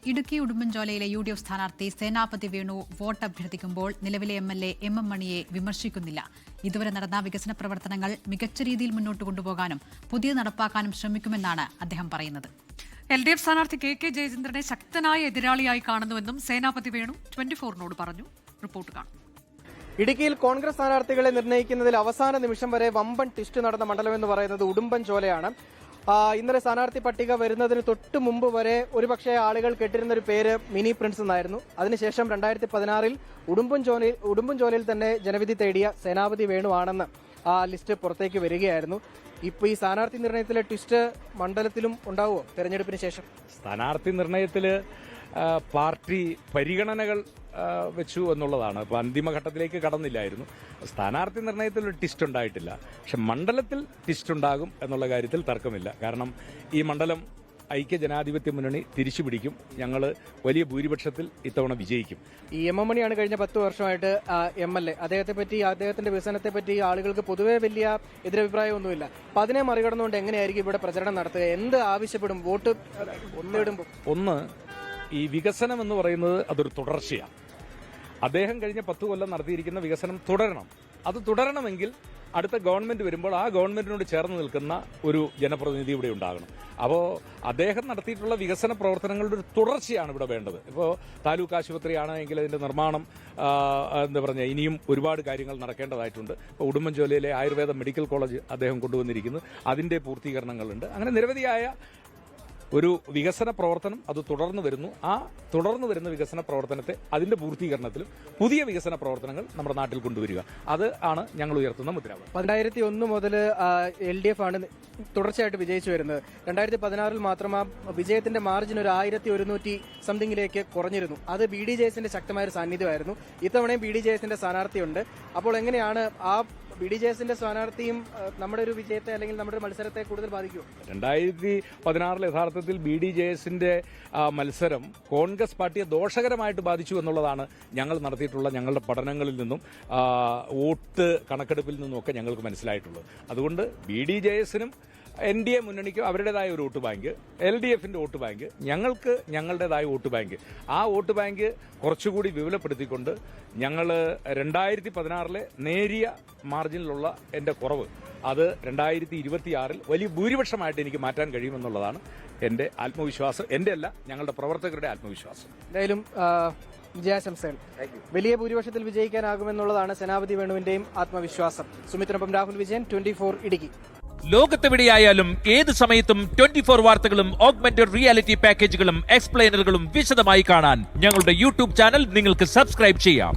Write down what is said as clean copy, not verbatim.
Idukki ഉടുമ്പൻചോലയിലെ UDF സ്ഥാനാർത്ഥി സേനാപതി Venu vote അഭ്യർത്ഥിക്കുമ്പോൾ നിലവിലെ MLA MM മണിയെ വിമർശിക്കുന്നില്ല. ഇതുവരെ നടന്ന വികസന പ്രവർത്തനങ്ങൾ മികച്ച രീതിയിൽ മുന്നോട്ട് കൊണ്ടുപോകാനും പുതിയത് നടപ്പാക്കാനും ശ്രമിക്കുമെന്നാണ് അദ്ദേഹം പറയുന്നത്. LDF സ്ഥാനാർത്ഥി KK ജയചന്ദ്രനെ ശക്തനായ എതിരാളിയായി കാണുന്നുവെന്നും സേനാപതി വേണു 24നോട് പറഞ്ഞു. റിപ്പോർട്ട് കാണും. ഇടുക്കിയിൽ കോൺഗ്രസ് സ്ഥാനാർത്ഥികളെ നിർണ്ണയിക്കുന്നതിൽ അവസാന നിമിഷം വരെ വമ്പൻ ട്വിസ്റ്റ് നടന്ന മണ്ഡലമെന്ന് പറയുന്നത് ഉടുമ്പൻചോലയാണ്. ഇന്നലെ സ്ഥാനാർത്ഥി പട്ടിക വരുന്നതിന് തൊട്ട് മുമ്പ് വരെ ഒരുപക്ഷെ ആളുകൾ കേട്ടിരുന്ന ഒരു പേര് മിനി പ്രിൻസ് എന്നായിരുന്നു. അതിനുശേഷം 2016 ഉടുമ്പൻചോലയിൽ തന്നെ ജനവിധി തേടിയ സേനാപതി വേണു ആണെന്ന് ആ ലിസ്റ്റ് പുറത്തേക്ക് വരികയായിരുന്നു. ഇപ്പോൾ ഈ സ്ഥാനാർത്ഥി നിർണയത്തിലെ ട്വിസ്റ്റ് മണ്ഡലത്തിലും ഉണ്ടാവുമോ തെരഞ്ഞെടുപ്പിന് ശേഷം? സ്ഥാനാർത്ഥി നിർണയത്തിൽ പാർട്ടി പരിഗണനകൾ വെച്ചു എന്നുള്ളതാണ്. ഇപ്പോൾ അന്തിമഘട്ടത്തിലേക്ക് കടന്നില്ലായിരുന്നു. സ്ഥാനാർത്ഥി നിർണയത്തിൽ ഒരു ട്വിസ്റ്റ് ഉണ്ടായിട്ടില്ല. പക്ഷെ മണ്ഡലത്തിൽ ട്വിസ്റ്റ് ഉണ്ടാകും എന്നുള്ള കാര്യത്തിൽ തർക്കമില്ല. കാരണം ഈ മണ്ഡലം ഐക്യ ജനാധിപത്യ മുന്നണി തിരിച്ചുപിടിക്കും. ഞങ്ങൾ വലിയ ഭൂരിപക്ഷത്തിൽ ഇത്തവണ വിജയിക്കും. ഈ MM മണിയാണ് കഴിഞ്ഞ 10 വർഷമായിട്ട് MLA. അദ്ദേഹത്തിന്റെ വികസനത്തെ പറ്റി ആളുകൾക്ക് പൊതുവെ വലിയ എതിരഭിപ്രായമൊന്നുമില്ല. അപ്പൊ അതിനെ മറികടന്നുകൊണ്ട് എങ്ങനെയായിരിക്കും ഇവിടെ പ്രചരണം നടത്തുക? എന്ത് ആവശ്യപ്പെടും വോട്ട് നേടുമ്പോൾ? ഒന്ന്, ഈ വികസനം എന്ന് പറയുന്നത് അതൊരു തുടർച്ചയാണ്. അദ്ദേഹം കഴിഞ്ഞ 10 കൊല്ലം നടത്തിയിരിക്കുന്ന വികസനം തുടരണം. അത് തുടരണമെങ്കിൽ അടുത്ത ഗവൺമെന്റ് വരുമ്പോൾ ആ ഗവൺമെന്റിനോട് ചേർന്ന് നിൽക്കുന്ന ഒരു ജനപ്രതിനിധി ഇവിടെ ഉണ്ടാകണം. അപ്പോൾ അദ്ദേഹം നടത്തിയിട്ടുള്ള വികസന പ്രവർത്തനങ്ങളുടെ ഒരു തുടർച്ചയാണ് ഇവിടെ വേണ്ടത്. ഇപ്പോൾ താലൂക്ക് ആശുപത്രിയാണെങ്കിൽ അതിന്റെ നിർമ്മാണം ഇനിയും ഒരുപാട് കാര്യങ്ങൾ നടക്കേണ്ടതായിട്ടുണ്ട്. ഇപ്പോൾ ഉടുമ്പൻചോലയിലെ ആയുർവേദ മെഡിക്കൽ കോളേജ് അദ്ദേഹം കൊണ്ടുവന്നിരിക്കുന്നു. അതിന്റെ പൂർത്തീകരണങ്ങളുണ്ട്. അങ്ങനെ നിരവധിയായ ഒരു വികസന പ്രവർത്തനം അത് തുടർന്നു വരുന്നു. ആ തുടർന്നു വരുന്ന വികസന പ്രവർത്തനത്തെ അതിന്റെ പൂർത്തീകരണത്തിലും പുതിയ വികസന പ്രവർത്തനങ്ങൾ നമ്മുടെ നാട്ടിൽ കൊണ്ടുവരിക, അത് ആണ് ഞങ്ങൾ ഉയർത്തുന്ന മുദ്രാവാക്യം. 2001 മുതൽ LDF ആണ് തുടർച്ചയായിട്ട് വിജയിച്ചു വരുന്നത്. 2016 മാത്രം ആ വിജയത്തിന്റെ മാർജിൻ ഒരു 1100 സംതിങ്ങിലേക്ക് കുറഞ്ഞിരുന്നു. അത് BDJSന്റെ ശക്തമായ ഒരു സാന്നിധ്യമായിരുന്നു. ഇത്തവണയും BDJSന്റെ സ്ഥാനാർത്ഥിയുണ്ട്. അപ്പോൾ എങ്ങനെയാണ് ആ BDJSന്റെ സ്ഥാനാർത്ഥിയും നമ്മുടെ ഒരു വിജയത്തെ അല്ലെങ്കിൽ നമ്മുടെ ഒരു മത്സരത്തെ കൂടുതൽ ബാധിക്കുമോ? 2016 യഥാർത്ഥത്തിൽ BDJSന്റെ മത്സരം കോൺഗ്രസ് പാർട്ടിയെ ദോഷകരമായിട്ട് ബാധിച്ചു എന്നുള്ളതാണ് ഞങ്ങൾ നടത്തിയിട്ടുള്ള ഞങ്ങളുടെ പഠനങ്ങളിൽ നിന്നും വോട്ട് കണക്കെടുപ്പിൽ നിന്നുമൊക്കെ ഞങ്ങൾക്ക് മനസ്സിലായിട്ടുള്ളത്. അതുകൊണ്ട് BDJSനും NDA മുന്നണിക്കും അവരുടേതായ ഒരു വോട്ട് ബാങ്ക്, LDFന്റെ വോട്ട് ബാങ്ക്, ഞങ്ങൾക്ക് ഞങ്ങളുടേതായ വോട്ട് ബാങ്ക്. ആ വോട്ട് ബാങ്ക് കുറച്ചുകൂടി വിപുലപ്പെടുത്തിക്കൊണ്ട് ഞങ്ങൾ 2016 നേരിയ മാർജിനിലുള്ള എൻ്റെ കുറവ് അത് 2026 വലിയ ഭൂരിപക്ഷമായിട്ട് എനിക്ക് മാറ്റാൻ കഴിയുമെന്നുള്ളതാണ് എൻ്റെ ആത്മവിശ്വാസം. എൻ്റെ അല്ല, ഞങ്ങളുടെ പ്രവർത്തകരുടെ ആത്മവിശ്വാസം. എന്തായാലും വിജയാശംസകൾ. വലിയ ഭൂരിപക്ഷത്തിൽ വിജയിക്കാനാകുമെന്നുള്ളതാണ് സേനാപതി വേണുവിന്റെയും ആത്മവിശ്വാസം. സുമിത്രനൊപ്പം രാഹുൽ വിജയൻ, 24 ഇടുക്കി. ലോകത്തെവിടെയായാലും ഏത് സമയത്തും 24 വാർത്തകളും ഓഗ്മെന്റഡ് റിയാലിറ്റി പാക്കേജുകളും എക്സ്പ്ലെയിനറുകളും വിശദമായി കാണാൻ ഞങ്ങളുടെ YouTube ചാനൽ നിങ്ങൾക്ക് സബ്സ്ക്രൈബ് ചെയ്യാം.